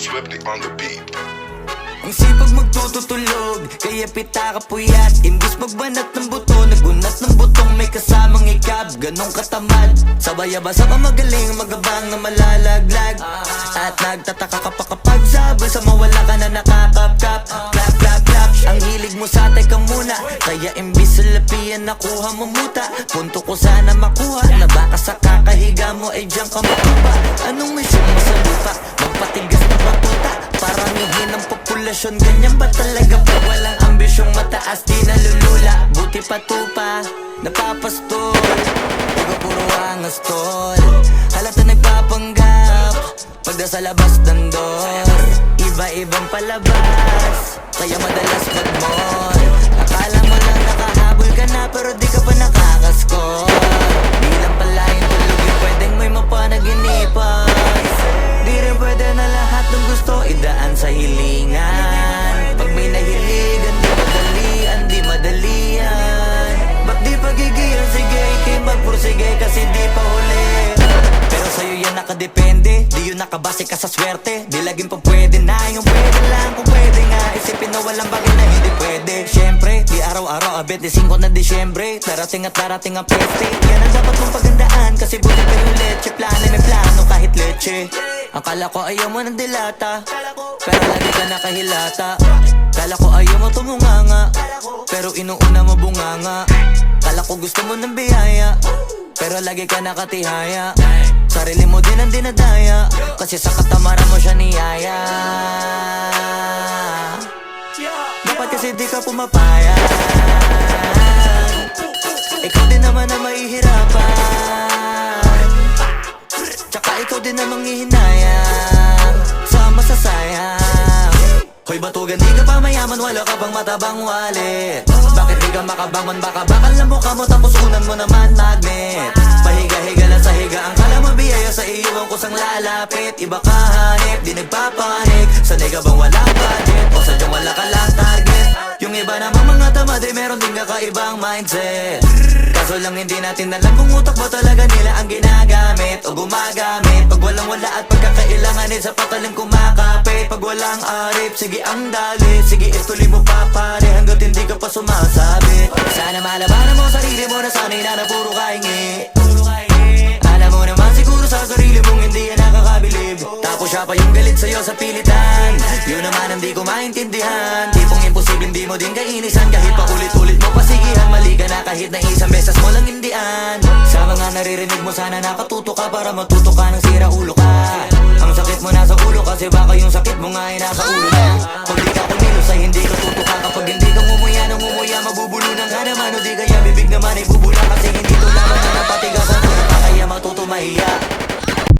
Swifty on the beat. Ang sipag magtututulog, kaya pita ka puyat. Imbis magbanat ng buto, nagunat ng butong may kasamang ikab. Ganong katamad, sabay-abasa ka magaling, magabang na malalaglag. At nagtataka ka pa kapag sabay sa mawala ka na nakakapkap. Clap, clap, clap, ang hilig mo sa teka muna. Kaya imbis sa lapian nakuha mo muta. Punto ko sana makuha, na baka sa kakahiga mo ay diyan ka makuha. Anong mission mo sa lupa? Magpatigas na patuta, paramihin ang populasyon. Ganyan ba talaga pag walang ambisyong mataas? Di nalulula, buti patupa, napapastol. Pag puro angas tol, halata nagpapanggap. Pagda sa labas ng door, iba-ibang palabas. Kaya madalas mag-mall, akala mo lang nakahabol ka na, pero di ka pa nakakaskor. Di lang pala yung tulog, pwedeng may mapanaginipan. Di rin pwede na lahat ng gusto idaan sa hilingan. Pag may nahiligan, di madalian, di madalian. Ba't di pagigil, sige, ikay magpursige kasi di pa huli. Pero sa'yo yan nakadepende, di yun nakabase ka sa swerte. Di laging pa pwede na, yung pwede lang kung pwede nga. Isipin na walang bagay na hindi pwede. Siyempre, di araw-araw, 25 na Disyembre. Darating at darating ang peste, yan ang dapat mong pagandaan. Kasi buti pa yung leche, plano may plano kahit leche. Akala ko ayaw mo ng dilata, pero lagi ka nakahilata. Kala ko ayaw mo tumunganga, pero inuuna mo bunganga. Kala ko gusto mo ng biyaya, pero lagi ka nakatihaya. Sarili mo din ang dinadaya, kasi sa katamaran mo siya niyaya. Dapat kasi di ka pumapayag, ikaw din naman na mahihirapan. Tsaka ikaw din namang hihinayang sa masasayang. Hoy batugan, di ka pa mayaman, wala ka bang matabang wallet? Bakit di ka makabangon, baka bakal na mukha mo tapos unan mo naman magnet. Pahiga-higa lang sa higa, ang kala mo biyaya sa iyo ang kusang lalapit. Iba ka hanip, di nagpapanik, sanay ka bang walang budget o sadyang wala ka lang target? Yung iba namang mga tamad ay meron din kakaibang mindset. Kaso lang hindi natin alam kung utak ba talaga nila ang ginagamit o gumagamit. Pag walang wala at pagkakailanganin sa patalim kumakapit. Pag walang arip, sige ang dali, sige ituloy mo pa pare hanggat hindi ka pa sumasabi. Sana malabanan mo sarili mo na sanay na puro kahingi. Alam mo naman siguro sa sarili mong hindi yan nakakabilib. Tapos siya pa yung galit sa'yo sa pilitan. Yun naman ang di ko maintindihan. Tipong imposible hindi mo din kainisan. Kahit pa ulit-ulit mo pasigihan, mali ka na kahit na isang beses mo lang hindian. Sa mga naririnig mo sana nakatuto ka para matuto ka ng sira ulo ka. Ang sakit mo nasa ulo kasi baka yung sakit mo nga ay nasa ulo na. Pag di ka kumilos ay hindi ka tutuka. Kapag hindi ka ngumuya ng ngumuya, mabubulunan ka naman. O di kaya bibig naman ay bubula kasi hindi to naman na napatigasan ko na kaya matuto mahiya.